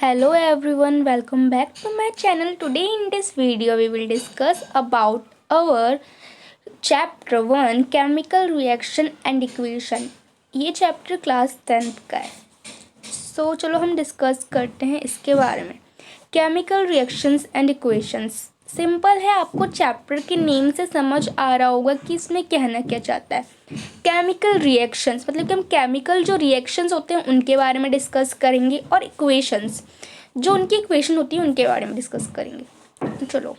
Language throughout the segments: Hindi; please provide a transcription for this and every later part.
Hello everyone, welcome back to my channel. Today in this video we will discuss about our chapter 1 chemical reaction and equation. ये चैप्टर क्लास 10th का है. सो चलो हम डिस्कस करते हैं इसके बारे में. Chemical reactions and equations simple है, आपको चैप्टर के नेम से समझ आ रहा होगा कि इसमें कहना क्या चाहता है. केमिकल रिएक्शंस मतलब कि हम केमिकल जो रिएक्शंस होते हैं उनके बारे में डिस्कस करेंगे और इक्वेशंस जो उनकी इक्वेशन होती है उनके बारे में डिस्कस करेंगे. तो चलो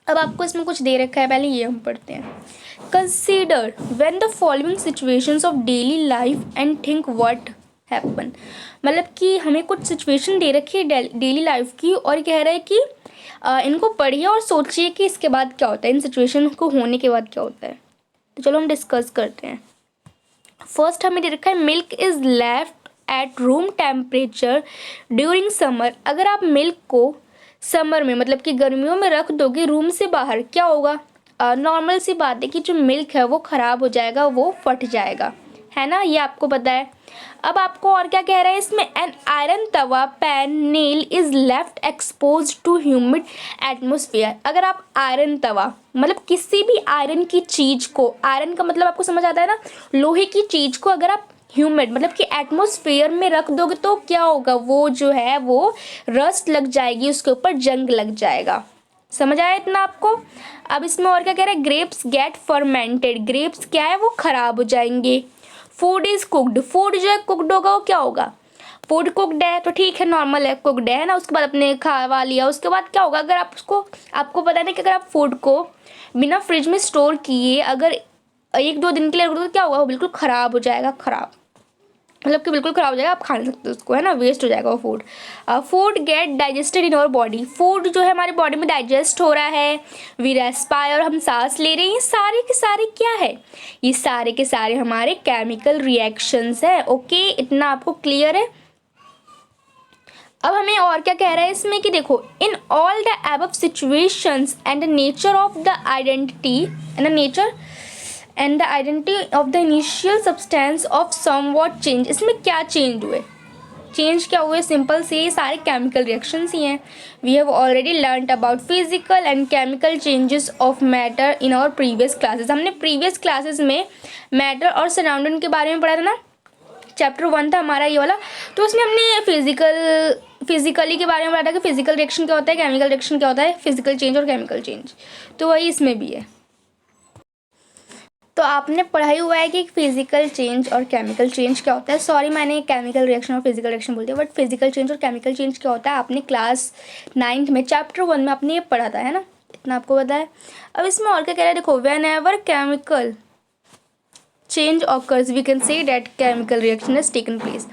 अब आपको इसमें कुछ दे रखा है, पहले ये हम पढ़ते हैं. Consider when the following situations of daily life and think what happen. मतलब कि हमें कुछ सिचुएशन दे रखी है डेली लाइफ की और कह रहा है कि इनको पढ़िए और सोचिए कि इसके बाद क्या होता है, इन सिचुएशन को होने के बाद क्या होता है. तो चलो हम डिस्कस करते हैं. फर्स्ट हमें दे रखा है milk is left at room temperature during summer. अगर आप मिल्क को समर में मतलब कि गर्मियों में रख दोगे रूम से बाहर, क्या होगा? नॉर्मल सी बात है कि जो मिल्क है वो ख़राब हो जाएगा, वो फट जाएगा, है ना, ये आपको पता है. अब आपको और क्या कह रहा है इसमें, an iron tawa pan nail is left exposed to humid atmosphere. अगर आप आयरन तवा मतलब किसी भी आयरन की चीज़ को, आयरन का मतलब आपको समझ आता है ना, लोहे की चीज़ को अगर आप ह्यूमिड मतलब कि एटमोसफियर में रख दोगे तो क्या होगा, वो जो है वो रस्ट लग जाएगी, उसके ऊपर जंग लग जाएगा. समझ आया इतना आपको. अब इसमें और क्या कह रहा है, ग्रेप्स गेट फर्मेंटेड. ग्रेप्स क्या है, वो ख़राब हो जाएंगे. Food is cooked. फूड जो है कुकड होगा, वो क्या होगा, फूड कुकड है तो ठीक है, नॉर्मल है, कुकड है ना, उसके बाद अपने खा लिया, उसके बाद क्या होगा, अगर आप उसको, आपको पता है ना कि अगर आप फूड को बिना फ्रिज में स्टोर किए अगर 1-2 दिन के लिए रख दो तो क्या होगा, वो बिल्कुल ख़राब हो जाएगा. ख़राब मतलब कि बिल्कुल ख़राब हो जाएगा, आप खा नहीं सकते उसको, है ना, वेस्ट हो जाएगा वो food. Food get digested in our body. Food जो है हमारी बॉडी में डाइजेस्ट हो रहा है. वी रेस्पायर, हम सांस ले रहे हैं. ये सारे के सारे क्या है, ये सारे के सारे हमारे केमिकल रिएक्शंस है. ओके, इतना आपको क्लियर है. अब हमें और क्या कह रहा है इसमें कि देखो, in all the above situations and the nature of the identity and the nature and the identity of the initial substance of somewhat change. इसमें क्या चेंज हुए, चेंज क्या हुए, सिंपल से ये सारे केमिकल रिएक्शंस ही हैं. We have already learn about physical and chemical changes of matter in our previous classes. हमने प्रीवियस क्लासेस में मैटर और सराउंडिंग के बारे में पढ़ा था ना, चैप्टर 1 था हमारा ये वाला. तो उसमें हमने फिजिकली के बारे में पढ़ा था कि फिजिकल रिएक्शन क्या होता है, केमिकल रिएक्शन क्या होता है, फिजिकल चेंज और केमिकल चेंज. तो वही इसमें भी है. तो आपने पढ़ाई हुआ है कि फिजिकल चेंज और केमिकल चेंज क्या होता है. सॉरी, मैंने केमिकल रिएक्शन और फिजिकल रिएक्शन बोल दिया, बट फिजिकल चेंज और केमिकल चेंज क्या होता है आपने क्लास 9th में चैप्टर 1 में आपने ये पढ़ा था, है ना, इतना आपको पता है. अब इसमें और क्या कह रहा है, देखो, whenever chemical change occurs we can say that chemical reaction has taken place.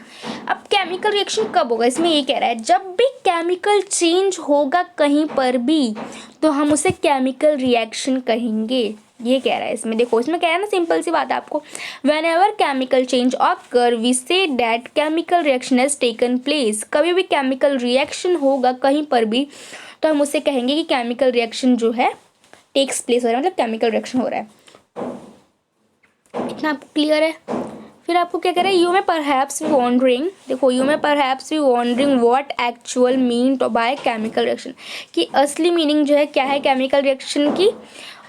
अब केमिकल रिएक्शन कब होगा, इसमें ये कह रहा है जब भी केमिकल चेंज होगा कहीं पर भी तो हम उसे केमिकल रिएक्शन कहेंगे, ये कह रहा है इसमें. देखो इसमें कह रहा है ना, सिंपल सी बात है आपको, whenever chemical change occur we say that chemical reaction has taken place. कभी भी केमिकल रिएक्शन होगा कहीं पर भी तो हम उसे कहेंगे कि केमिकल रिएक्शन जो है टेक्स प्लेस हो रहा है, मतलब केमिकल रिएक्शन हो रहा है. इतना आपको क्लियर है. फिर आपको क्या कह रहा है, you may perhaps be wondering. देखो, you may perhaps be wondering what actual mean by chemical reaction, कि असली मीनिंग जो है क्या है केमिकल रिएक्शन की,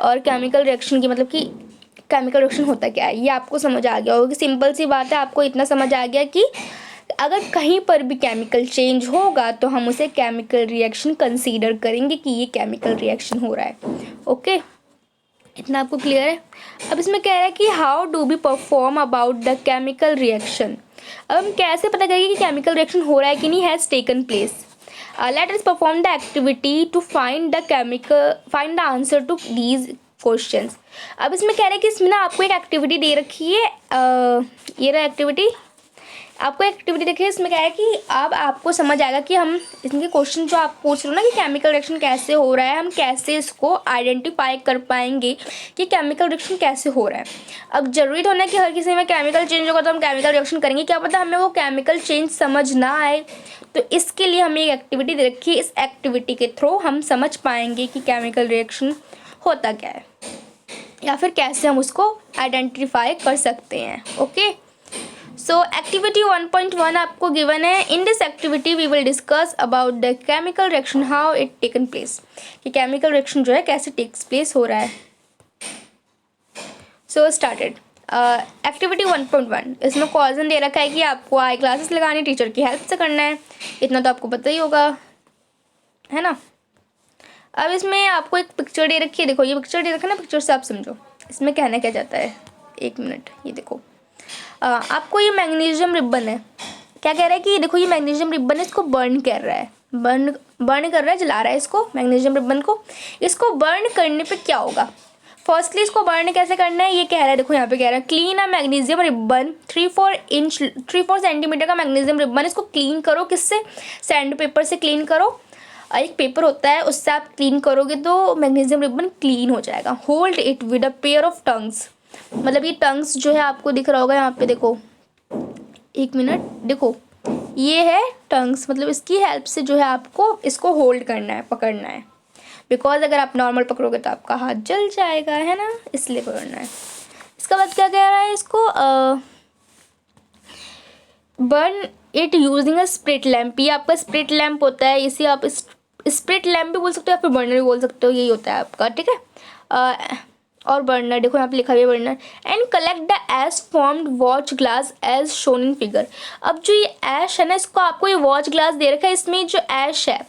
और केमिकल रिएक्शन की मतलब कि केमिकल रिएक्शन होता क्या है, ये आपको समझ आ गया होगा. कि सिंपल सी बात है, आपको इतना समझ आ गया कि अगर कहीं पर भी केमिकल चेंज होगा तो हम उसे केमिकल रिएक्शन कंसीडर करेंगे कि ये केमिकल रिएक्शन हो रहा है. ओके, इतना आपको क्लियर है. अब इसमें कह रहा है कि how do be perform about the chemical reaction. अब हम कैसे पता करेंगे कि केमिकल रिएक्शन हो रहा है कि नहीं, has taken place. Let us perform the activity to find the answer to these questions. अब इसमें कह रहा है कि इसमें ना आपको एक एक्टिविटी दे रखी है, ये रहा एक्टिविटी, आपको एक्टिविटी देखिए. इसमें क्या है कि अब आपको समझ आएगा कि हम इसके क्वेश्चन जो आप पूछ रहे हो ना कि केमिकल रिएक्शन कैसे हो रहा है, हम कैसे इसको आइडेंटिफाई कर पाएंगे कि केमिकल रिएक्शन कैसे हो रहा है. अब जरूरी तो ना कि हर किसी में केमिकल चेंज होगा तो हम केमिकल रिएक्शन करेंगे, क्या पता हमें वो केमिकल चेंज समझ ना आए. तो इसके लिए हमें एक एक्टिविटी दे रखी है, इस एक्टिविटी के थ्रू हम समझ पाएंगे कि केमिकल रिएक्शन होता क्या है या फिर कैसे हम उसको आइडेंटिफाई कर सकते हैं. ओके, सो एक्टिविटी 1.1 आपको गिवन है. In this activity we will discuss about the chemical reaction, how it taken place, कि केमिकल रिएक्शन जो है कैसे टेक्स प्लेस हो रहा है. So started. एक्टिविटी 1.1, इसमें क्वेश्चन दे रखा है कि आपको आई क्लासेस लगानी, टीचर की हेल्प से करना है. इतना तो आपको पता ही होगा, है ना. अब इसमें आपको एक पिक्चर दे रखी है. देखो ये पिक्चर दे रखा है ना, पिक्चर से आप समझो इसमें कहना क्या जाता है. एक मिनट, ये देखो. आपको ये मैग्नीशियम रिबन है. क्या कह रहा है कि देखो ये मैग्नीशियम रिबन है, इसको बर्न कर रहा है, बर्न कर रहा है, जला रहा है इसको, मैग्नीशियम रिबन को. इसको बर्न करने पे क्या होगा. फर्स्टली इसको बर्न कैसे करना है ये कह रहा है. देखो यहाँ पे कह रहा है क्लीन अ मैग्नीशियम रिबन, 3-4 सेंटीमीटर का मैग्नीशियम रिबन, इसको क्लीन करो. किससे. सैंड पेपर से क्लीन करो. एक पेपर होता है उससे आप क्लीन करोगे तो मैग्नीशियम रिबन क्लीन हो जाएगा. Hold it with a pair of tongues. मतलब ये टंग्स जो है आपको दिख रहा होगा यहाँ पे, देखो एक मिनट, देखो ये है टंग्स. मतलब इसकी हेल्प से जो है आपको इसको होल्ड करना है, पकड़ना है. बिकॉज अगर आप नॉर्मल पकड़ोगे तो आपका हाथ जल जाएगा, है ना, इसलिए पकड़ना है. इसका बाद क्या कह रहा है, इसको burn it using a spirit lamp. ये आपका स्प्रिट लैम्प होता है, इसे आप स्प्रिट लैम्प भी बोल सकते हो या फिर बर्नर भी बोल सकते हो. यही होता है आपका, ठीक है. और बर्नर देखो यहाँ पे लिखा हुआ है burner. And collect the ash formed watch glass as shown in figure. अब जो ये ऐश है ना, इसको आपको ये वॉच ग्लास दे रखा है, इसमें जो ऐश है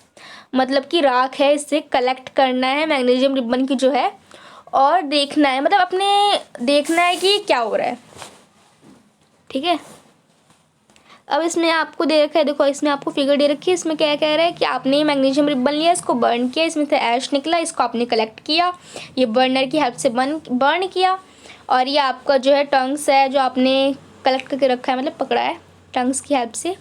मतलब कि राख है, इससे कलेक्ट करना है मैग्नीशियम रिबन की जो है, और देखना है, मतलब अपने देखना है कि क्या हो रहा है. ठीक है. अब इसमें आपको दे रखा है, देखो इसमें आपको फिगर दे रखी है. इसमें क्या कह रहा है कि आपने मैग्नीशियम रिबन लिया, इसको बर्न किया, इसमें से ऐश निकला, इसको आपने कलेक्ट किया, ये बर्नर की हेल्प से बर्न किया. और ये आपका जो है टंग्स है जो आपने कलेक्ट करके रखा है, मतलब पकड़ा है टंग्स की हेल्प से.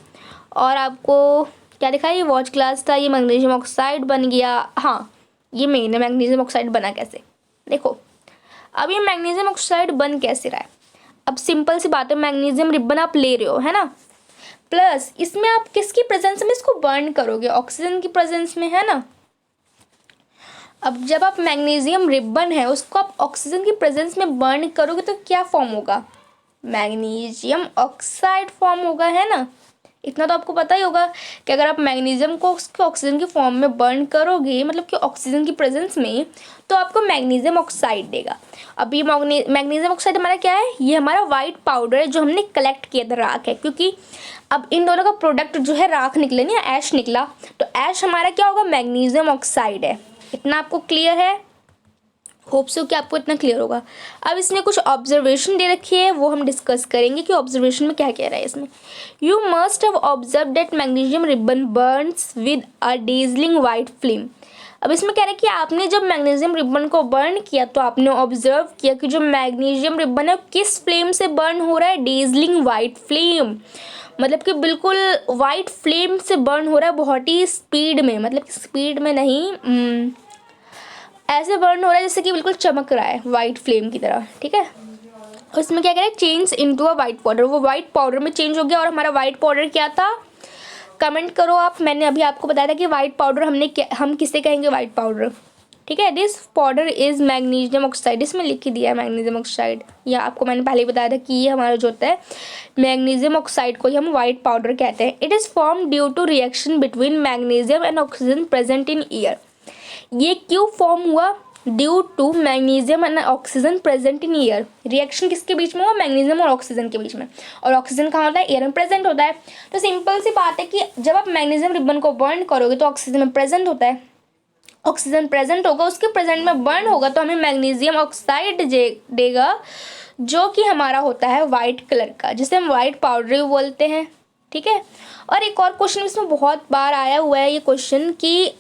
और आपको क्या दिखा है, ये वॉच ग्लास था, ये मैग्नीशियम ऑक्साइड बन गया. हाँ ये मेन है, मैग्नीशियम ऑक्साइड बना कैसे. देखो अब ये मैग्नीशियम ऑक्साइड बन कैसे रहा है. अब सिंपल सी बात है, मैग्नीशियम रिबन आप ले रहे हो, है ना, प्लस इसमें आप किसकी प्रेजेंस में इसको बर्न करोगे, ऑक्सीजन की प्रेजेंस में, है ना. अब जब आप मैग्नीशियम रिबन है उसको आप ऑक्सीजन की प्रेजेंस में बर्न करोगे तो क्या फॉर्म होगा, मैग्नीशियम ऑक्साइड फॉर्म होगा, है ना. इतना तो आपको पता ही होगा कि अगर आप मैग्नीशियम को उसके ऑक्सीजन की फॉर्म में बर्न करोगे, मतलब कि ऑक्सीजन की प्रेजेंस में, तो आपको मैग्नीशियम ऑक्साइड देगा. अब ये मैग्नीशियम ऑक्साइड हमारा क्या है, ये हमारा वाइट पाउडर है जो हमने कलेक्ट किया था, राख है. क्योंकि अब इन दोनों का प्रोडक्ट जो है राख निकले ना, ऐश निकला, तो ऐश हमारा क्या होगा, मैग्नीशियम ऑक्साइड है. इतना आपको क्लियर है. होप सो कि आपको इतना क्लियर होगा. अब इसमें कुछ ऑब्जर्वेशन दे रखी है, वो हम डिस्कस करेंगे कि ऑब्जर्वेशन में क्या कह रहा है. इसमें you must have observe that magnesium ribbon Burns with a dazzling white flame. अब इसमें कह रहा है कि आपने जब मैग्नीशियम रिबन को बर्न किया तो आपने ऑब्जर्व किया कि जो मैग्नीशियम रिबन है किस फ्लेम से बर्न हो रहा है, डेजलिंग वाइट फ्लेम. मतलब कि बिल्कुल वाइट फ्लेम से बर्न हो रहा है, बहुत ही स्पीड में, मतलब कि स्पीड में नहीं, ऐसे बर्न हो रहा है जैसे कि बिल्कुल चमक रहा है वाइट फ्लेम की तरह. ठीक है. और इसमें क्या कह रहा है, change into a white powder. वो वाइट पाउडर में चेंज हो गया. और हमारा वाइट पाउडर क्या था, कमेंट करो आप. मैंने अभी आपको बताया था कि वाइट पाउडर हम किसे कहेंगे, वाइट पाउडर. ठीक है. This powder is magnesium oxide. इसमें लिख के दिया है मैग्नीशियम ऑक्साइड. या आपको मैंने पहले ही बताया था कि ये हमारा जो होता है मैग्नीशियम ऑक्साइड को ही हम वाइट पाउडर कहते हैं. It is formed due to reaction between magnesium and oxygen present in air. ये क्यों फॉर्म हुआ, due to magnesium and oxygen present in air. Reaction किसके बीच में हुआ, मैग्नीशियम और ऑक्सीजन के बीच में. और ऑक्सीजन कहाँ होता है, एयर में प्रेजेंट होता है. तो सिंपल सी बात है कि जब आप मैग्नीशियम रिबन को बर्न करोगे तो ऑक्सीजन में प्रेजेंट होता है, ऑक्सीजन प्रेजेंट होगा, उसके प्रेजेंट में बर्न होगा तो हमें मैग्नीशियम ऑक्साइड देगा, जो कि हमारा होता है वाइट कलर का, जिसे हम वाइट पाउडर भी बोलते हैं. ठीक है. और एक और क्वेश्चन इसमें बहुत बार आया हुआ है ये क्वेश्चन कि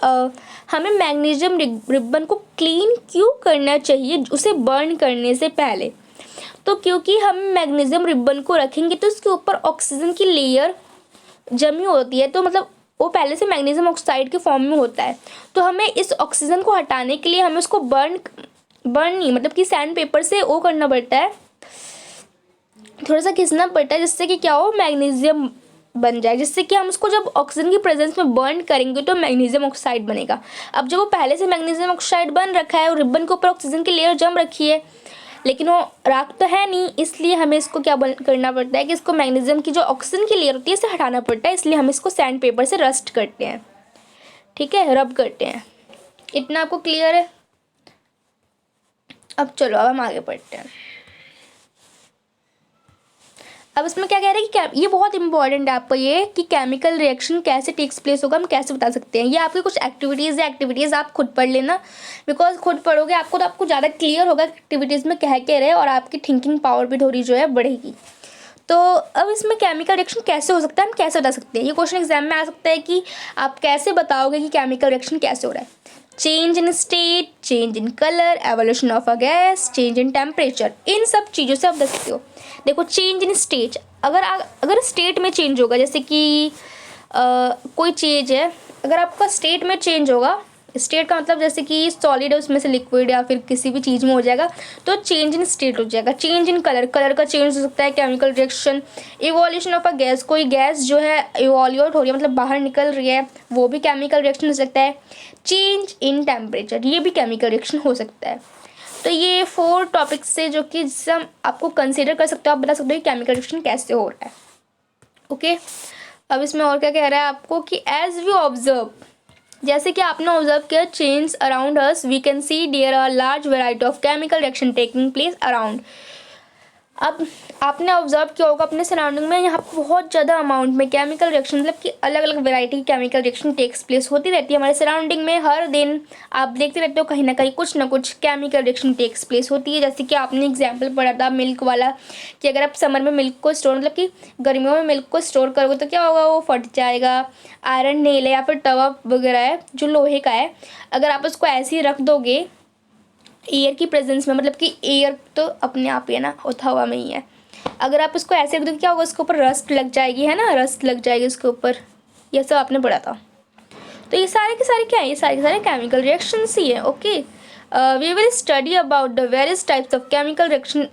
हमें मैग्नीशियम रिबन को क्लीन क्यों करना चाहिए उसे बर्न करने से पहले. तो क्योंकि हम मैग्नीशियम रिबन को रखेंगे तो उसके ऊपर ऑक्सीजन की लेयर जमी होती है, तो मतलब वो पहले से मैग्नीशियम ऑक्साइड के फॉर्म में होता है. तो हमें इस ऑक्सीजन को हटाने के लिए हमें उसको बर्न नहीं, मतलब कि सैंड पेपर से वो करना पड़ता है, थोड़ा सा घिसना पड़ता है, जिससे कि क्या हो, मैग्नीशियम बन जाए, जिससे कि हम उसको जब ऑक्सीजन की प्रेजेंस में बर्न करेंगे तो मैग्नीशियम ऑक्साइड बनेगा. अब जब वो पहले से मैग्नीशियम ऑक्साइड बन रखा है और रिबन के ऊपर ऑक्सीजन की लेयर जम रखी है, लेकिन वो राख तो है नहीं, इसलिए हमें इसको क्या करना पड़ता है कि इसको मैग्नीशियम की जो ऑक्सीजन की लेयर होती है इसे हटाना पड़ता है, इसलिए हम इसको सैंड पेपर से रस्ट करते हैं, ठीक है, रब करते हैं। इतना आपको क्लियर है? अब चलो अब हम आगे बढ़ते हैं। अब इसमें क्या कह रहे हैं कि ये बहुत इंपॉर्टेंट है आपको ये कि केमिकल रिएक्शन कैसे टेक्स प्लेस होगा, हम कैसे बता सकते हैं। ये आपकी कुछ एक्टिविटीज़ है, एक्टिविटीज़ आप खुद पढ़ लेना, बिकॉज खुद पढ़ोगे आपको तो आपको ज़्यादा क्लियर होगा एक्टिविटीज़ में कह के रहे, और आपकी थिंकिंग पावर भी थोड़ी जो है बढ़ेगी। तो अब इसमें केमिकल रिएक्शन कैसे हो सकता है, हम कैसे बता सकते हैं। ये क्वेश्चन एग्जाम में आ सकता है कि आप कैसे बताओगे कि केमिकल रिएक्शन कैसे हो रहा है। Change in state, change in colour, evolution of a gas, change in temperature, इन सब चीज़ों से आप देख सकते हो। देखो चेंज इन स्टेट, अगर स्टेट में चेंज होगा, जैसे कि कोई चीज़ है, अगर आपका स्टेट में चेंज होगा, स्टेट का मतलब जैसे कि सॉलिड है उसमें से लिक्विड या फिर किसी भी चीज़ में हो जाएगा, तो चेंज इन स्टेट हो जाएगा। चेंज इन कलर, कलर का चेंज हो सकता है, chemical reaction. Evolution of a gas, कोई गैस जो है इवोल्यूट हो रही है, मतलब बाहर निकल रही है, वो भी केमिकल रिएक्शन हो सकता है। चेंज इन टेम्परेचर, ये भी केमिकल रिएक्शन हो सकता है। तो ये 4 टॉपिक्स से जो कि जिससे हम आपको कंसिडर कर सकते हो, आप बता सकते हो कि केमिकल रिएक्शन कैसे हो रहा है। ओके, अब इसमें और क्या कह रहा है आपको कि एज वी ऑब्जर्व, जैसे कि आपने ऑब्जर्व किया change around us, we can see there are large variety of chemical reaction taking place around. अब आपने ऑब्जर्व किया होगा अपने सराउंडिंग में, यहाँ पर बहुत ज़्यादा अमाउंट में केमिकल रिएक्शन, मतलब कि अलग अलग वैरायटी की केमिकल रिएक्शन टेक्स प्लेस होती रहती है हमारे सराउंडिंग में। हर दिन आप देखते रहते हो कहीं ना कहीं कुछ ना कुछ केमिकल रिएक्शन टेक्स प्लेस होती है। जैसे कि आपने एग्जाम्पल पढ़ा था मिल्क वाला, कि अगर आप समर में मिल्क को स्टोर, मतलब कि गर्मियों में मिल्क को स्टोर करोगे तो क्या होगा, वो फट जाएगा। आयरन नेल है या फिर तवा वगैरह है जो लोहे का है, अगर आप उसको ऐसे ही रख दोगे एयर की प्रेजेंस में, मतलब कि एयर तो अपने आप ही है ना, वो हवा में ही है, अगर आप उसको ऐसे रख दो क्या होगा, उसके ऊपर रस्ट लग जाएगी, है ना, रस्ट लग जाएगी उसके ऊपर। ये सब आपने पढ़ा था। तो ये सारे के सारे क्या है, ये सारे के सारे केमिकल रिएक्शंस ही है। Okay, we will study about the various types of chemical reaction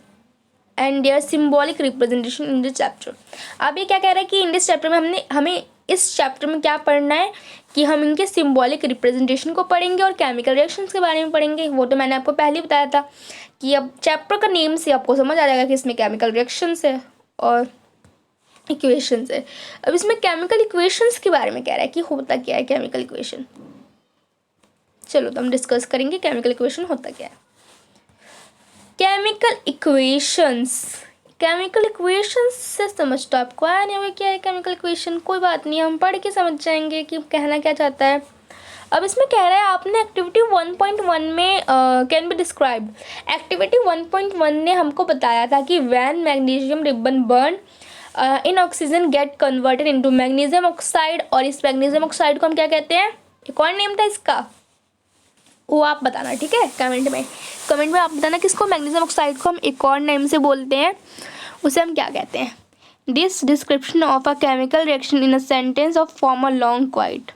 and their symbolic representation in this chapter. अब ये क्या कह रहा है कि इन दिस चैप्टर में हमें इस चैप्टर में क्या पढ़ना है कि हम इनके सिम्बॉलिक रिप्रेजेंटेशन को पढ़ेंगे और केमिकल रिएक्शंस के बारे में पढ़ेंगे। वो तो मैंने आपको पहले ही बताया था कि अब चैप्टर का नेम से आपको समझ आ जाएगा कि इसमें केमिकल रिएक्शंस है और इक्वेशंस है। अब इसमें केमिकल इक्वेशंस के बारे में कह रहा है कि होता क्या है केमिकल इक्वेशन। चलो तो हम डिस्कस करेंगे केमिकल इक्वेशन होता क्या है। केमिकल इक्वेशंस, केमिकल इक्वेशंस से समझ तो आपको आया नहीं होगा क्या है केमिकल इक्वेशन, कोई बात नहीं, हम पढ़ के समझ जाएंगे कि कहना क्या चाहता है। अब इसमें कह रहा है आपने एक्टिविटी 1.1 में कैन बी डिस्क्राइब्ड। एक्टिविटी 1.1 ने हमको बताया था कि when magnesium ribbon burn in oxygen get converted into magnesium oxide, और इस मैग्नीशियम ऑक्साइड को हम क्या कहते हैं, एक और नेम था इसका, वो आप बताना, ठीक है, कमेंट में आप बताना कि इसको मैग्नीशियम ऑक्साइड को हम एक और नेम से बोलते हैं, उसे हम क्या कहते हैं। This description of a chemical reaction in a sentence of form a long quite,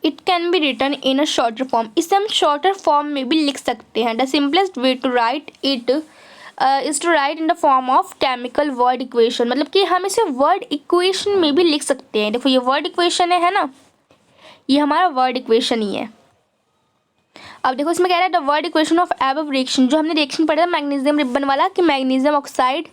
it can be written in a shorter form. इसे हम शॉर्टर फॉर्म में भी लिख सकते हैं। The simplest way to write it is to write in the form of chemical word equation, मतलब कि हम इसे वर्ड इक्वेशन में भी लिख सकते हैं। देखो ये वर्ड इक्वेशन है ना, ये हमारा वर्ड इक्वेशन ही है। अब देखो इसमें कह रहा है the word equation of above reaction, जो हमने रिएक्शन पढ़ा था मैग्नीशियम रिबन वाला कि magnesium oxide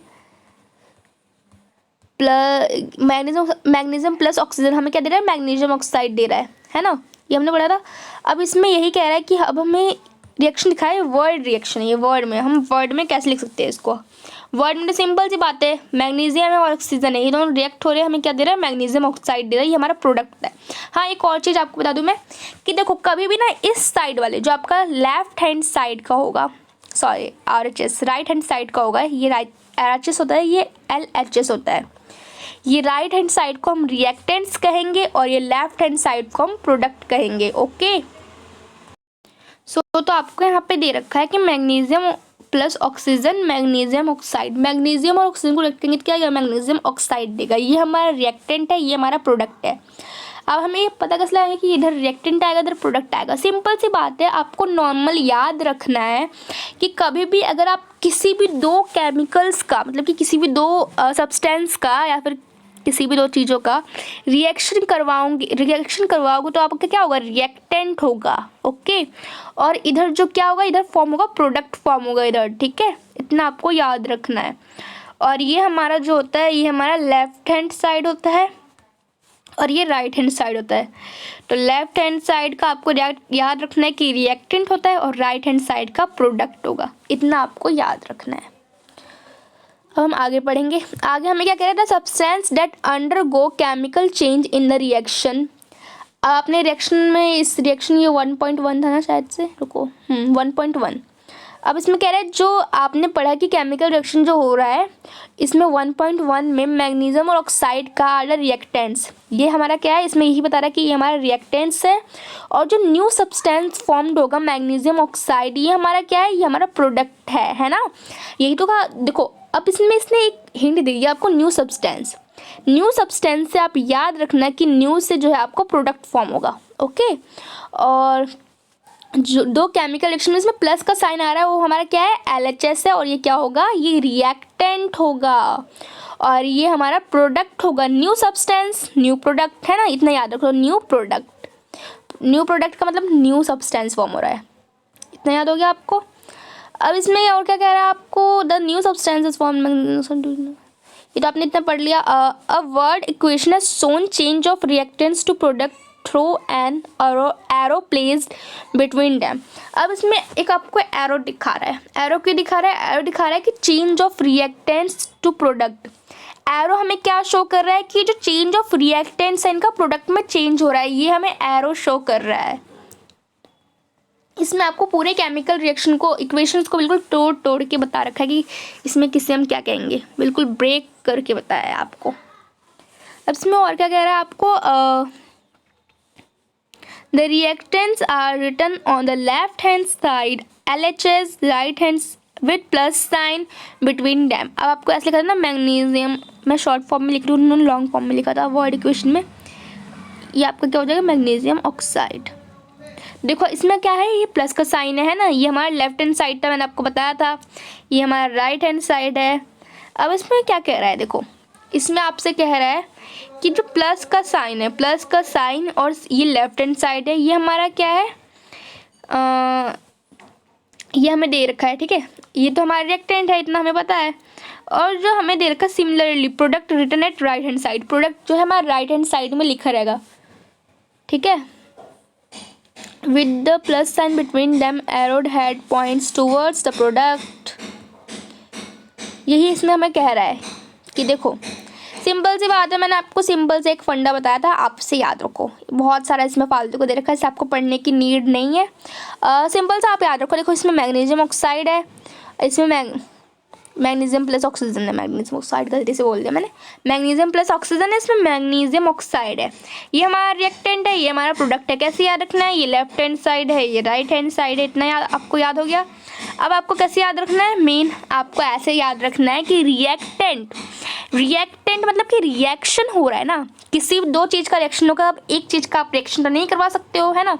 plus magnesium plus oxygen हमें क्या दे रहा है, मैग्नीशियम ऑक्साइड दे रहा है ना, ये हमने पढ़ा था। अब इसमें यही कह रहा है कि अब हमें रिएक्शन दिखाए, वर्ड रिएक्शन, ये वर्ड में हम वर्ड में कैसे लिख सकते हैं इसको। वर्ड में तो सिंपल सी बात है, मैग्नीशियम है और ऑक्सीजन है, ये दोनों रिएक्ट हो रहे हैं, हमें क्या दे रहा है, मैग्नीशियम ऑक्साइड दे रहा है, ये हमारा प्रोडक्ट है। हाँ एक और चीज़ आपको बता दूं मैं कि देखो कभी भी ना इस साइड वाले जो आपका लेफ्ट हैंड साइड का होगा, sorry RHS right hand side का होगा, ये राइट RHS होता है, ये LHS होता है। ये राइट हैंड साइड को हम रिएक्टेंट्स कहेंगे और ये लेफ्ट हैंड साइड को हम प्रोडक्ट कहेंगे। ओके सो तो आपको यहाँ पे दे रखा है कि magnesium plus oxygen magnesium oxide, magnesium और ऑक्सीजन को रिएक्ट करेंगे तो क्या आएगा, मैग्नीशियम ऑक्साइड देगा, ये हमारा रिएक्टेंट है, ये हमारा प्रोडक्ट है। अब हमें ये पता कैसे लगेगा कि इधर रिएक्टेंट आएगा इधर प्रोडक्ट आएगा, सिंपल सी बात है, आपको नॉर्मल याद रखना है कि कभी भी अगर आप किसी भी दो केमिकल्स का, मतलब कि किसी भी दो सब्सटेंस का या फिर किसी भी दो चीज़ों का रिएक्शन करवाओगे तो आपका क्या होगा, रिएक्टेंट होगा। ओके, और इधर जो क्या होगा, इधर फॉर्म होगा प्रोडक्ट फॉर्म होगा इधर। ठीक है, इतना आपको याद रखना है। और ये हमारा जो होता है, ये हमारा लेफ्ट हैंड साइड होता है और ये राइट हैंड साइड होता है। तो लेफ्ट हैंड साइड का आपको याद रखना है कि रिएक्टेंट होता है और राइट हैंड साइड का प्रोडक्ट होगा। इतना आपको याद रखना है। अब हम आगे पढ़ेंगे। आगे हमें क्या कह रहा था, substance that undergo chemical change in the reaction. आपने रिएक्शन में, इस रिएक्शन ये 1.1 था ना शायद से, रुको 1.1। अब इसमें कह रहा है जो आपने पढ़ा कि केमिकल रिएक्शन जो हो रहा है इसमें 1.1 में मैग्नीशियम और ऑक्साइड का आर रिएक्टेंट्स। ये हमारा क्या है, इसमें यही बता रहा है कि ये हमारा रिएक्टेंट्स है। और जो न्यू सब्सटेंस फॉर्म्ड होगा मैग्नीशियम ऑक्साइड, ये हमारा क्या है, ये हमारा प्रोडक्ट है ना। यही तो कहा। देखो अब इसमें इसने एक हिंट दी है आपको, न्यू सब्सटेंस। न्यू सब्सटेंस से आप याद रखना कि न्यू से जो है आपको प्रोडक्ट फॉर्म होगा। ओके, और जो दो केमिकल रिएक्शन में इसमें प्लस का साइन आ रहा है वो हमारा क्या है, LHS है। और ये क्या होगा, ये रिएक्टेंट होगा और ये हमारा प्रोडक्ट होगा। न्यू सब्सटेंस न्यू प्रोडक्ट है ना, इतना याद रखो। न्यू प्रोडक्ट का मतलब न्यू सब्सटेंस फॉर्म हो रहा है, इतना याद हो गया आपको। अब इसमें और क्या कह रहा है आपको, द न्यू सब्सटेंसेस फॉर्म, ये तो आपने इतना पढ़ लिया। A word equation has shown change of reactants to product through an arrow placed between them. अब इसमें एक आपको एरो दिखा रहा है। एरो क्यों दिखा रहा है, एरो दिखा रहा है कि change of reactants to product. Arrow हमें क्या शो कर रहा है कि जो चेंज ऑफ रिएक्टेंट्स है इनका प्रोडक्ट में चेंज हो रहा है, ये हमें एरो शो कर रहा है। इसमें आपको पूरे केमिकल रिएक्शन को, इक्वेशंस को बिल्कुल तोड़ तोड़ के बता रखा है कि इसमें किसे हम क्या कहेंगे, बिल्कुल ब्रेक करके बताया है आपको। अब इसमें और क्या कह रहा है आपको, the reactants are written on the left hand side, LHS right hand with plus sign between them. अब आपको ऐसे लिखा था ना मैग्नीशियम, मैं शॉर्ट फॉर्म में लिख रही हूँ, उन्होंने लॉन्ग फॉर्म में लिखा था वर्ड इक्वेशन में। ये आपका क्या हो जाएगा, मैग्नीशियम ऑक्साइड। देखो इसमें क्या है, ये प्लस का साइन है ना, ये हमारा लेफ्ट हैंड साइड था, मैंने आपको बताया था। ये हमारा राइट हैंड साइड है। अब इसमें क्या कह रहा है, देखो इसमें आपसे कह रहा है कि जो प्लस का साइन है, प्लस का साइन और ये लेफ्ट हैंड साइड है, ये हमारा क्या है, ये हमें दे रखा है। ठीक है, ये तो हमारा रिएक्टेंट है, इतना हमें पता है। और जो हमें दे रखा है similarly product written at right hand side, product जो है हमारा राइट हैंड साइड में लिखा रहेगा। ठीक है, with the plus sign between them, arrowed head points towards the product। यही इसमें हमें कह रहा है कि देखो सिंपल सी बात है, मैंने आपको सिंपल से एक फंडा बताया था, आपसे याद रखो। बहुत सारा इसमें फालतू को दे रखा है, इससे आपको पढ़ने की नीड नहीं है। सिंपल सा आप याद रखो। देखो इसमें मैग्नीशियम ऑक्साइड है, इसमें मैग्नीशियम प्लस ऑक्सीजन है, मैग्नीशियम ऑक्साइड गलती से बोल दिया मैंने, मैग्नीशियम प्लस ऑक्सीजन है, इसमें मैग्नीशियम ऑक्साइड है। ये हमारा रिएक्टेंट है, ये हमारा प्रोडक्ट है। कैसे याद रखना है, ये लेफ्ट हैंड साइड है, ये राइट हैंड साइड है, इतना आपको याद हो गया। अब आपको कैसे याद रखना है, मेन आपको ऐसे याद रखना है कि रिएक्टेंट मतलब कि रिएक्शन हो रहा है ना, किसी दो चीज़ का रिएक्शन होगा। अब एक चीज़ का आप रिएक्शन तो नहीं करवा सकते हो, है ना,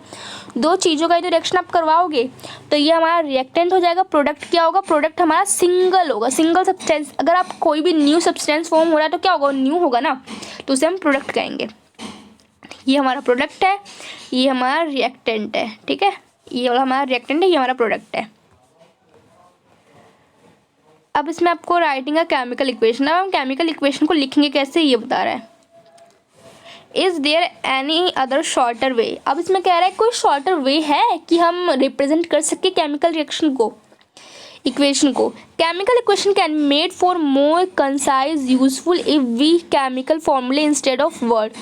दो चीज़ों का ही तो रिएक्शन आप करवाओगे, तो ये हमारा रिएक्टेंट हो जाएगा। प्रोडक्ट क्या होगा, प्रोडक्ट हमारा सिंगल होगा, सिंगल सब्सटेंस। अगर आप कोई भी न्यू सब्सटेंस फॉर्म हो रहा है तो क्या होगा, न्यू होगा ना, तो उसे हम प्रोडक्ट कहेंगे। ये हमारा प्रोडक्ट है, ये हमारा रिएक्टेंट है। ठीक है, ये वाला हमारा रिएक्टेंट है, ये हमारा प्रोडक्ट है। अब इसमें आपको राइटिंग का केमिकल इक्वेशन, अब हम केमिकल इक्वेशन को लिखेंगे कैसे, ये बता रहा है। Is there any other shorter way. अब इसमें कह रहा है कोई शॉर्टर वे है कि हम रिप्रेजेंट कर सके केमिकल रिएक्शन को, इक्वेशन को। Chemical equation can made for more concise useful if we chemical formulae instead of word.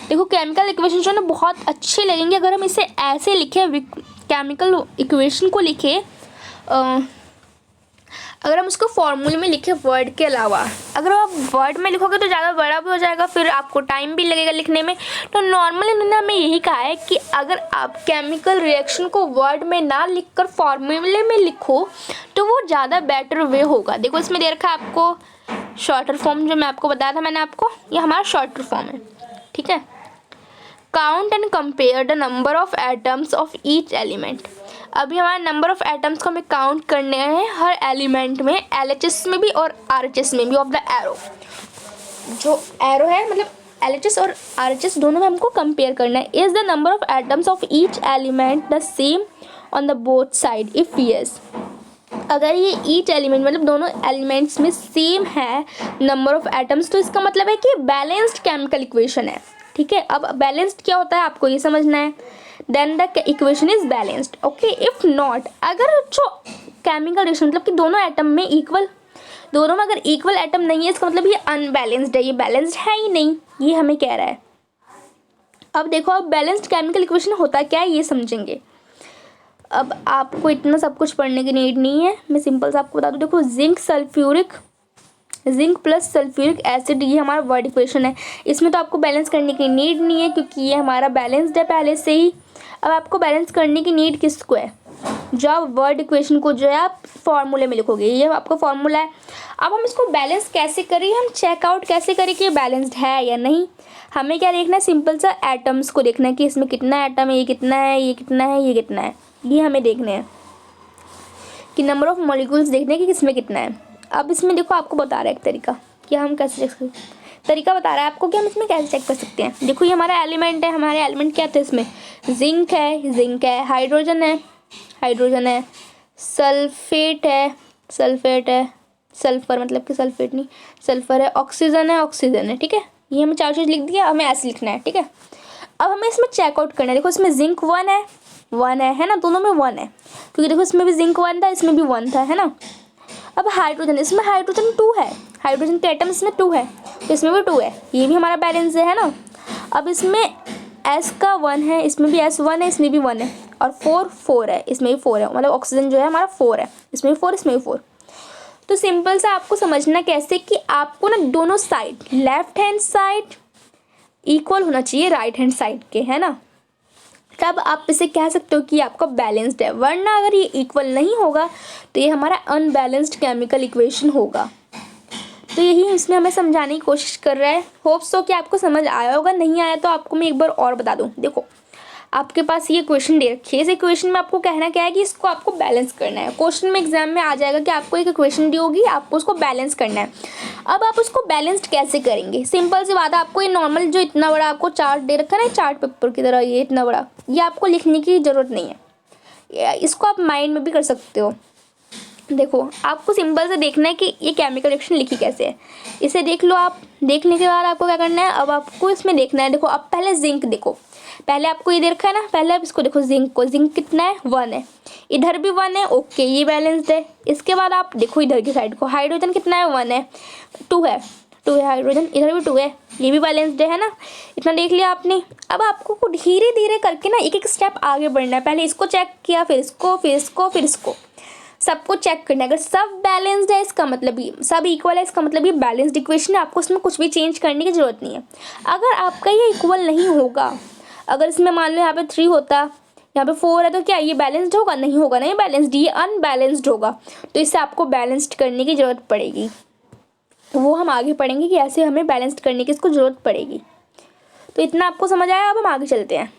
देखो केमिकल इक्वेशन जो है ना बहुत अच्छे लगेंगे अगर हम इसे ऐसे लिखें, केमिकल इक्वेशन को लिखें, अगर हम उसको फॉर्मूले में लिखे वर्ड के अलावा। अगर आप वर्ड में लिखोगे तो ज़्यादा बड़ा भी हो जाएगा, फिर आपको टाइम भी लगेगा लिखने में। तो नॉर्मली उन्होंने हमें यही कहा है कि अगर आप केमिकल रिएक्शन को वर्ड में ना लिखकर फॉर्मूले में लिखो तो वो ज़्यादा बेटर वे होगा। देखो इसमें दे रखा है आपको शॉर्टर फॉर्म, जो मैं आपको बताया था मैंने आपको, ये हमारा शॉर्टर फॉर्म है। ठीक है, count and compare the number of atoms of each element. अभी हमारे नंबर ऑफ एटम्स को हमें काउंट करने हैं हर एलिमेंट में, LHS में भी और RHS में भी ऑफ द एरो। जो एरो है मतलब LHS और RHS दोनों में हमको कंपेयर करना है। Is the number of atoms of each element the same on the both side, if yes, अगर ये ईच एलिमेंट मतलब दोनों एलिमेंट्स में सेम है नंबर ऑफ एटम्स, तो इसका मतलब है कि बैलेंस्ड केमिकल इक्वेशन है। ठीक है, अब बैलेंस्ड क्या होता है आपको ये समझना है। Then the equation is balanced. Okay, if not, अगर जो केमिकल रिएक्शन मतलब कि दोनों एटम में इक्वल, दोनों में अगर इक्वल एटम नहीं है, इसका मतलब ये अनबैलेंस्ड है, ये बैलेंस्ड है ही नहीं, ये हमें कह रहा है। अब देखो, अब बैलेंस्ड केमिकल इक्वेशन होता क्या है ये समझेंगे। अब आपको इतना सब कुछ पढ़ने की नीड नहीं है, मैं सिंपल सा आपको बता दूं। देखो, जिंक प्लस सल्फ्यूरिक एसिड, ये हमारा वर्ड इक्वेशन है। इसमें तो आपको बैलेंस करने की नीड नहीं है क्योंकि ये हमारा बैलेंस्ड है पहले से ही। अब आपको बैलेंस करने की नीड किसको है, जो आप वर्ड इक्वेशन को जो है आप फॉर्मूले में लिखोगे, ये आपका फॉर्मूला है। अब हम इसको बैलेंस कैसे करें, हम चेकआउट कैसे करें कि ये बैलेंस्ड है या नहीं। हमें क्या देखना है, सिंपल सा एटम्स को देखना है कि इसमें कितना एटम है, ये कितना है, ये कितना है, ये कितना है, ये हमें देखने हैं कि नंबर ऑफ मॉलिक्यूल्स देखने हैं कि किसमें कितना है। अब इसमें देखो आपको बता रहा है एक तरीका कि हम कैसे चेक सकते, तरीका बता रहा है आपको कि हम इसमें कैसे चेक कर सकते हैं। देखो, ये हमारा एलिमेंट है, हमारे एलिमेंट क्या थे इसमें, जिंक है, हाइड्रोजन है, सल्फेट है, सल्फर मतलब कि सल्फेट नहीं, सल्फर है, ऑक्सीजन है। ठीक है, ये हमें 4 चीज़ लिख दिया, हमें ऐसे लिखना है। ठीक है, अब हमें इसमें चेकआउट करना है। देखो, इसमें जिंक 1 है ना, दोनों में 1 है क्योंकि देखो इसमें भी जिंक 1 था, इसमें भी 1 था, है ना। अब हाइड्रोजन, इसमें हाइड्रोजन 2 है, हाइड्रोजन के एटम इसमें 2 है, तो इसमें भी 2 है, ये भी हमारा बैलेंस है ना। अब इसमें S का 1 है, इसमें भी S 1 है, इसमें भी 1 है, और 4 है, इसमें भी 4 है, मतलब ऑक्सीजन जो है हमारा 4 है, इसमें भी 4, इसमें भी 4। तो सिंपल सा आपको समझना कैसे कि आपको ना दोनों side, left hand side equal होना चाहिए राइट हैंड साइड के, है ना, तब आप इसे कह सकते हो कि आपका बैलेंस्ड है। वरना अगर ये इक्वल नहीं होगा तो ये हमारा अनबैलेंस्ड केमिकल इक्वेशन होगा। तो यही इसमें हमें समझाने की कोशिश कर रहा है। होप सो कि आपको समझ आया होगा, नहीं आया तो आपको मैं एक बार और बता दूं। देखो, आपके पास ये क्वेश्चन दे रखी है, इस इक्वेशन में आपको कहना क्या है कि इसको आपको बैलेंस करना है। क्वेश्चन में एग्जाम में आ जाएगा कि आपको एक इक्वेशन दी होगी, आपको उसको बैलेंस करना है। अब आप उसको बैलेंस्ड कैसे करेंगे, सिंपल सी बात है, आपको ये नॉर्मल जो इतना बड़ा आपको चार्ट दे रखा है ना, चार्ट पेपर की तरह ये इतना बड़ा, ये आपको लिखने की ज़रूरत नहीं है, इसको आप माइंड में भी कर सकते हो। देखो, आपको सिंपल से देखना है कि ये केमिकल रिएक्शन लिखी कैसे है, इसे देख लो आप। देखने के बाद आपको क्या करना है, अब आपको इसमें देखना है। देखो, अब पहले जिंक देखो, पहले आपको ये देखा है ना, पहले आप इसको देखो, जिंक को, जिंक कितना है, 1 है, इधर भी 1 है, ओके, ये बैलेंस्ड है। इसके बाद आप देखो इधर की साइड को, हाइड्रोजन कितना है, 1 है, 2 है हाइड्रोजन, इधर भी 2 है, ये भी बैलेंस्ड है ना। इतना देख लिया आपने। अब आपको धीरे धीरे करके ना एक एक स्टेप आगे बढ़ना है। पहले इसको चेक किया, फिर इसको, फिर इसको, फिर इसको, सबको चेक करना है। अगर सब बैलेंस्ड है इसका मतलब ये, सब इक्वल है इसका मतलब ये बैलेंस्ड इक्वेशन है, आपको इसमें कुछ भी चेंज करने की ज़रूरत नहीं है। अगर आपका ये इक्वल नहीं होगा, अगर इसमें मान लो यहाँ पे 3 होता, यहाँ पे 4 है, तो क्या ये बैलेंस्ड होगा, नहीं होगा, नहीं बैलेंस्ड, ये अनबैलेंस्ड होगा। तो इससे आपको बैलेंस्ड करने की ज़रूरत पड़ेगी, वो हम आगे पढ़ेंगे कि ऐसे हमें बैलेंस्ड करने की इसको ज़रूरत पड़ेगी। तो इतना आपको समझ आया। अब हम आगे चलते हैं।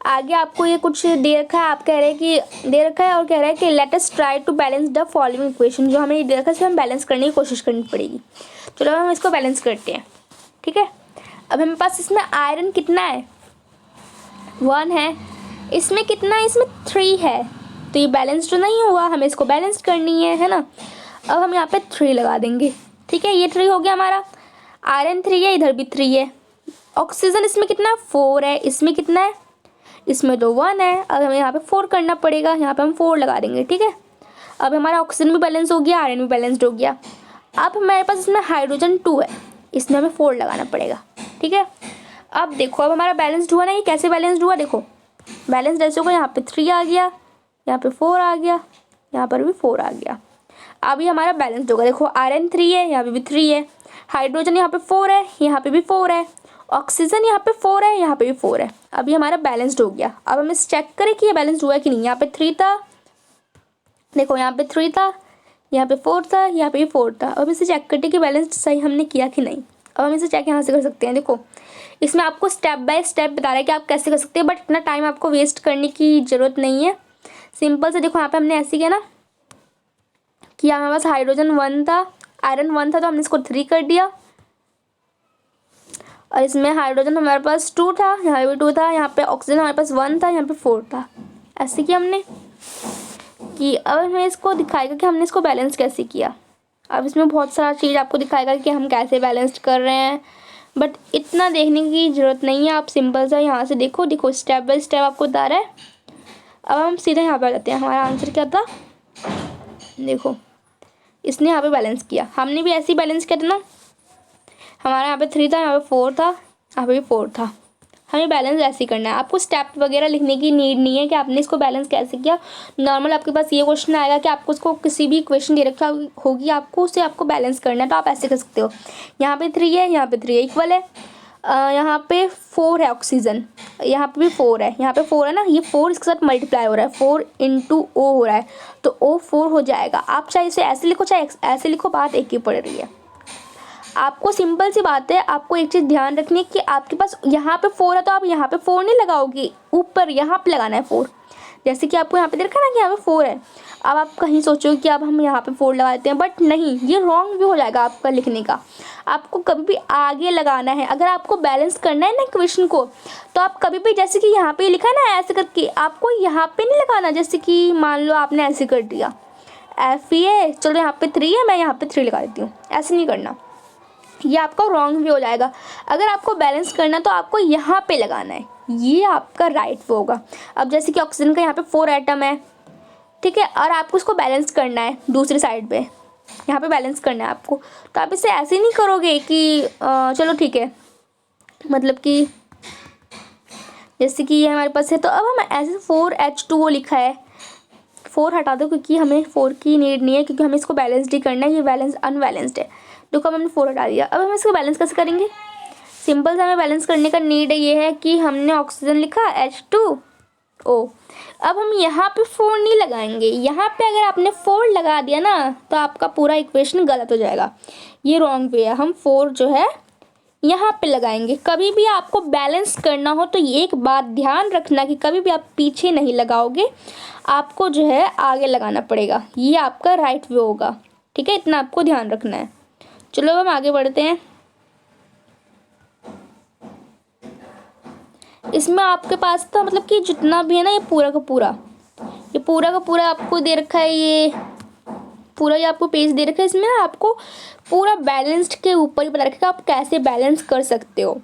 आगे आपको ये कुछ दे रखा है, आप कह रहे हैं कि दे रखा है और कह रहा है कि let us try to balance the following equation, जो हमें ये दे रखा है इसे हम बैलेंस करने की कोशिश करनी पड़ेगी। चलो हम इसको बैलेंस करते हैं। ठीक है, अब हमारे पास इसमें आयरन कितना है, 1 है, इसमें कितना है, इसमें 3 है, तो ये बैलेंस तो नहीं हुआ, हमें इसको बैलेंस करनी है ना। अब हम यहाँ पे 3 लगा देंगे। ठीक है, ये 3 हो गया हमारा, आयरन 3 है, इधर भी 3 है। ऑक्सीजन इसमें कितना, 4 है, इसमें कितना है, इसमें तो 1 है। अब हमें यहाँ पे 4 करना पड़ेगा, यहाँ पे हम 4 लगा देंगे। ठीक है, अब हमारा ऑक्सीजन भी बैलेंस हो गया, आयरन भी बैलेंस्ड हो गया। अब हमारे पास इसमें हाइड्रोजन 2 है, इसमें हमें 4 लगाना पड़ेगा। ठीक है, अब देखो, अब हमारा बैलेंस्ड हुआ ना, ये कैसे बैलेंस्ड हुआ, देखो बैलेंस्ड ऐसे होगा, यहाँ पे 3 आ गया, यहाँ पे 4 आ गया, यहाँ पर भी 4 आ गया। अब ये हमारा बैलेंस्ड होगा। देखो, आयरन 3 है, यहाँ पे भी 3 है, हाइड्रोजन यहाँ पे 4 है, यहाँ पे भी 4 है, ऑक्सीजन यहाँ पे 4 है, यहाँ पे भी 4 है। अब ये हमारा बैलेंस्ड हो गया। अब हम इस चेक करें कि ये बैलेंस्ड हुआ है कि नहीं। यहाँ पे 3 था, देखो यहाँ पे 3 था, यहाँ पे 4 था, यहाँ पे भी 4 था। अब इसे चेक करते कि बैलेंस सही हमने किया कि नहीं। अब हम इसे चेक यहाँ से कर सकते हैं। देखो, इसमें आपको स्टेप बाय स्टेप बता रहा है कि आप कैसे कर सकते हैं, बट इतना टाइम आपको वेस्ट करने की ज़रूरत नहीं है। सिंपल से देखो, यहाँ पे हमने ऐसे किया ना कि हमारे पास हाइड्रोजन 1 था, आयरन 1 था, तो हमने इसको 3 कर दिया, और इसमें हाइड्रोजन हमारे पास 2 था, यहाँ भी 2 था, यहाँ पे ऑक्सीजन हमारे पास 1 था, यहाँ पे 4 था। ऐसे किया हमने कि अब हमें इसको दिखाएगा कि हमने इसको बैलेंस कैसे किया। अब इसमें बहुत सारा चीज़ आपको दिखाएगा कि हम कैसे बैलेंस कर रहे हैं, बट इतना देखने की ज़रूरत नहीं है। आप सिंपल सा यहाँ से देखो स्टेप बाय स्टेप आपको बता रहा है। अब हम सीधे यहाँ पे आ जाते हैं। हमारा आंसर क्या था, देखो इसने यहाँ पे बैलेंस किया, हमने भी ऐसे ही बैलेंस किया था ना। हमारा यहाँ पे 3 था, यहाँ पे 4 था, यहाँ पे भी 4 था। हमें बैलेंस ऐसे ही करना है। आपको स्टेप वगैरह लिखने की नीड नहीं है कि आपने इसको बैलेंस कैसे किया। नॉर्मल आपके पास ये क्वेश्चन आएगा कि आपको उसको किसी भी इक्वेशन दे रखा होगी, आपको उसे आपको बैलेंस करना है, तो आप ऐसे कर सकते हो। यहाँ पे 3 है, यहाँ पे 3 है, इक्वल है। यहाँ पे 4 है ऑक्सीजन, यहाँ पे भी 4 है, यहाँ पे 4 है ना, ये 4 इसके साथ मल्टीप्लाई हो रहा है, 4 × O हो रहा है, तो O 4 हो जाएगा। आप चाहे इसे ऐसे लिखो चाहे ऐसे लिखो, बात एक ही पड़ रही है। आपको सिंपल सी बात है, आपको एक चीज़ ध्यान रखनी है कि आपके पास यहाँ पे 4 है तो आप यहाँ पे 4 नहीं लगाओगे, ऊपर यहाँ पे लगाना है 4। जैसे कि आपको यहाँ पे देखा ना कि यहाँ पे 4 है। अब आप कहीं सोचो कि अब हम यहाँ पे 4 लगा देते हैं, बट नहीं, ये रॉन्ग भी हो जाएगा आपका लिखने का। आपको कभी भी आगे लगाना है। अगर आपको बैलेंस करना है ना इक्वेशन को, तो आप कभी भी, जैसे कि यहाँ पे लिखा है ना ऐसे करके, आपको यहाँ पे नहीं लगाना। जैसे कि मान लो आपने ऐसे कर दिया, F है, चलो यहाँ पे 3 है, मैं यहाँ पे 3 लगा देती हूँ, ऐसे नहीं करना, ये आपका रॉन्ग भी हो जाएगा। अगर आपको बैलेंस करना तो आपको यहाँ पे लगाना है, ये आपका राइट वे होगा। अब जैसे कि ऑक्सीजन का यहाँ पे 4 एटम है, ठीक है, और आपको उसको बैलेंस करना है दूसरी साइड पे, यहाँ पे बैलेंस करना है आपको। तो आप इसे ऐसे नहीं करोगे कि चलो ठीक है, मतलब कि जैसे कि ये हमारे पास है, तो अब हम ऐसे 4H2O लिखा है, 4 हटा दो क्योंकि हमें 4 की नीड नहीं है, क्योंकि हमें इसको बैलेंस्ड ही करना है। ये बैलेंस अनबैलेंस्ड है, देखो हमने 4 हटा दिया। अब हम इसको बैलेंस कैसे करेंगे, सिंपल से हमें बैलेंस करने का नीड ये है कि हमने ऑक्सीजन लिखा H2O। अब हम यहाँ पे 4 नहीं लगाएंगे, यहाँ पे अगर आपने 4 लगा दिया ना तो आपका पूरा इक्वेशन गलत हो जाएगा, ये रॉन्ग वे है। हम 4 जो है यहाँ पे लगाएंगे। कभी भी आपको बैलेंस करना हो तो ये एक बात ध्यान रखना कि कभी भी आप पीछे नहीं लगाओगे, आपको जो है आगे लगाना पड़ेगा, ये आपका राइट वे होगा, ठीक है, इतना आपको ध्यान रखना है। चलो हम आगे बढ़ते हैं। इसमें आपके पास था, मतलब कि जितना भी है ना, ये पूरा का पूरा आपको दे रखा है, ये पूरा ये आपको पेज दे रखा है। इसमें ना आपको पूरा बैलेंस्ड के ऊपर ही बता रखा है आप कैसे बैलेंस कर सकते हो।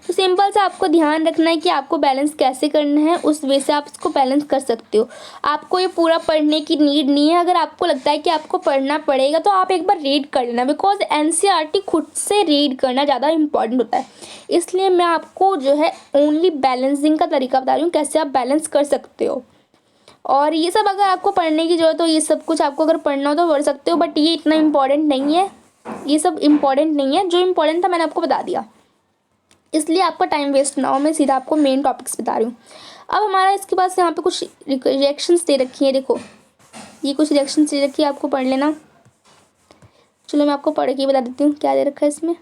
तो सिंपल से आपको ध्यान रखना है कि आपको बैलेंस कैसे करना है, उस वे से आप इसको बैलेंस कर सकते हो। आपको ये पूरा पढ़ने की नीड नहीं है। अगर आपको लगता है कि आपको पढ़ना पड़ेगा तो आप एक बार रीड कर लेना, बिकॉज NCERT खुद से रीड करना ज़्यादा इंपॉर्टेंट होता है। इसलिए मैं आपको जो है ओनली बैलेंसिंग का तरीका बता रही हूँ, कैसे आप बैलेंस कर सकते हो। और ये सब अगर आपको पढ़ने की ज़रूरत हो, ये सब कुछ आपको अगर पढ़ना हो तो पढ़ सकते हो, बट ये इतना इम्पॉर्टेंट नहीं है, ये सब इम्पॉर्टेंट नहीं है। जो इम्पॉर्टेंट था मैंने आपको बता दिया, इसलिए आपका टाइम वेस्ट ना हो, मैं सीधा आपको मेन टॉपिक्स बता रही हूँ। अब हमारा इसके पास यहाँ पे कुछ रिएक्शंस दे रखी हैं, देखो ये कुछ रिएक्शंस दे रखी है, आपको पढ़ लेना। चलो मैं आपको पढ़ के बता देती हूँ क्या दे रखा है इसमें।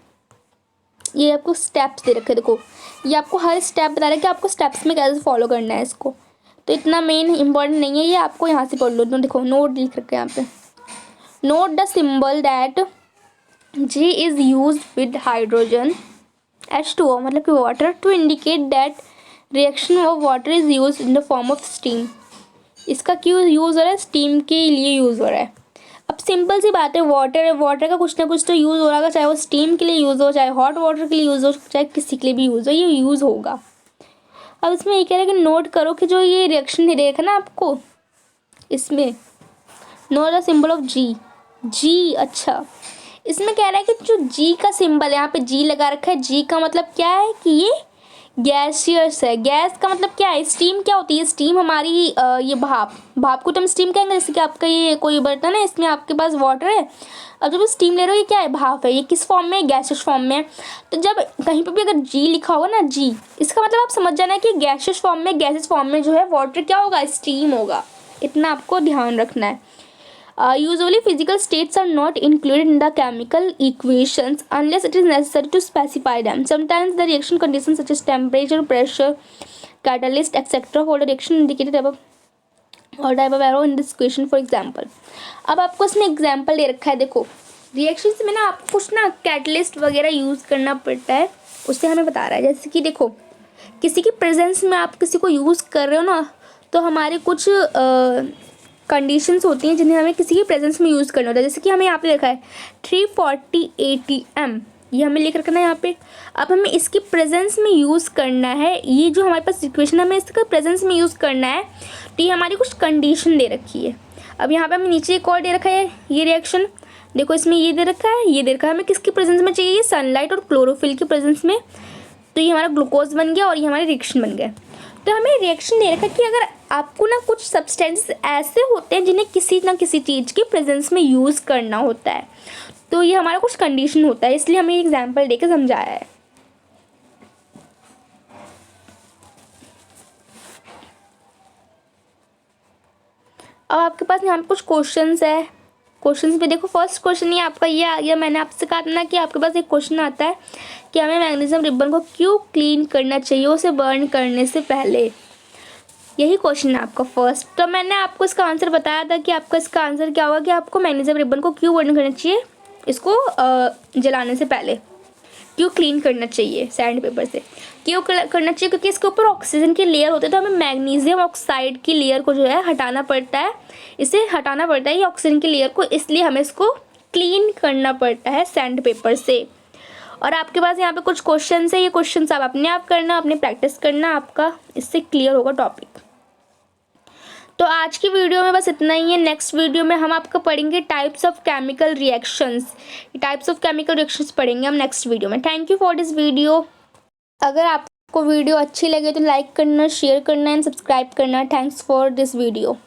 ये आपको स्टेप्स दे रखे हैं, देखो ये आपको हर स्टेप बता रहा है कि आपको स्टेप्स में कैसे फॉलो करना है इसको। तो इतना मेन इंपॉर्टेंट नहीं है, ये आपको यहाँ से पढ़ लो। तो देखो नोट लिख रखे हैं यहाँ पे, note the symbol that G is use with hydrogen H2O, मतलब कि water, to indicate that reaction of water is use in the form of steam. इसका क्यों यूज़ हो रहा है, स्टीम के लिए यूज़ हो रहा है। अब सिंपल सी बात है, वाटर का कुछ ना कुछ तो यूज़ हो रहा है, चाहे वो स्टीम के लिए यूज़ हो, चाहे हॉट वाटर के लिए यूज़ हो, चाहे किसी के लिए भी यूज़ हो, ये यूज़ होगा। अब इसमें ये कह रहा है कि नोट करो कि जो ये रिएक्शन दे रखा ना आपको, इसमें नोट द सिंबल ऑफ जी। अच्छा, इसमें कह रहा है कि जो जी का सिंबल है, यहाँ पे जी लगा रखा है, जी का मतलब क्या है कि ये गैसियस है। गैस का मतलब क्या है, स्टीम क्या होती है, स्टीम हमारी ये भाप को तो हम स्टीम कहेंगे। जैसे कि आपका ये कोई बर्तन है, इसमें आपके पास वाटर है, अब जब स्टीम ले रहे हो, ये क्या है, भाप है। ये किस फॉर्म में है, गैसियस फॉर्म में। तो जब कहीं पर भी अगर जी लिखा होगा ना, जी, इसका मतलब आप समझ जाना है कि गैसियस फॉर्म में जो है वाटर क्या होगा, स्टीम होगा। इतना आपको ध्यान रखना है। Usually physical states are not included in the chemical equations unless it is necessary to specify them. Sometimes the reaction conditions such as temperature, pressure, catalyst, etc. hold a reaction indicated above or type of arrow in this equation. For example, अब आपको इसमें एग्जाम्पल दे रखा है। देखो रिएक्शंस में ना आपको कुछ ना कैटलिस्ट वगैरह यूज़ करना पड़ता है, उससे हमें बता रहा है। जैसे कि देखो, किसी की प्रेजेंस में आप किसी को यूज़ कर रहे हो ना, तो हमारे कुछ कंडीशंस होती हैं जिन्हें हमें किसी की प्रेजेंस में यूज़ करना होता है। जैसे कि हमें यहाँ पे लिखा है 340 ATM, ये हमें लिख रखना है यहाँ पे। अब हमें इसकी प्रेजेंस में यूज़ करना है, ये जो हमारे पास सिचुएशन है हमें इसका प्रेजेंस में यूज़ करना है, तो ये हमारी कुछ कंडीशन दे रखी है। अब यहाँ पे हमें नीचे एक और दे रखा है ये रिएक्शन, देखो इसमें ये दे रखा है, ये दे रखा है हमें किसकी प्रेजेंस में चाहिए, ये सनलाइट और क्लोरोफिल की प्रेजेंस में। तो ये हमारा ग्लूकोज बन गया और ये हमारे रिएक्शन बन गया। तो हमें रिएक्शन दे रखा है कि अगर आपको ना कुछ सब्सटेंसेस ऐसे होते हैं जिन्हें किसी ना किसी चीज़ की प्रेजेंस में यूज़ करना होता है, तो ये हमारा कुछ कंडीशन होता है, इसलिए हमें एग्जांपल देके समझाया है। अब आपके पास यहाँ पे कुछ क्वेश्चंस है। क्वेश्चंस पे देखो, फर्स्ट क्वेश्चन ये आपका ये आ गया। मैंने आपसे कहा था ना कि आपके पास एक क्वेश्चन आता है कि हमें मैग्नीशियम रिबन को क्यों क्लीन करना चाहिए उसे बर्न करने से पहले। यही क्वेश्चन है आपका फर्स्ट। तो मैंने आपको इसका आंसर बताया था कि आपका इसका आंसर क्या होगा कि आपको मैग्नीशियम रिबन को क्यों बर्न करना चाहिए, इसको जलाने से पहले क्यों क्लीन करना चाहिए सैंड पेपर से। क्यों करना चाहिए, क्योंकि इसके ऊपर ऑक्सीजन की लेयर होती है, तो हमें मैग्नीशियम ऑक्साइड की लेयर को जो है हटाना पड़ता है, इसे हटाना पड़ता है ये ऑक्सीजन की लेयर को, इसलिए हमें इसको क्लीन करना पड़ता है सैंड पेपर से। और आपके पास यहाँ पे कुछ क्वेश्चन है, ये क्वेश्चन आप अपने आप करना, अपने प्रैक्टिस करना, आपका इससे क्लियर होगा टॉपिक। तो आज की वीडियो में बस इतना ही है। नेक्स्ट वीडियो में हम आपको पढ़ेंगे types of chemical reactions. Types of chemical reactions पढ़ेंगे हम नेक्स्ट वीडियो में। Thank you for this video. अगर आपको वीडियो अच्छी लगे तो लाइक करना, शेयर करना एंड सब्सक्राइब करना। Thanks for this video.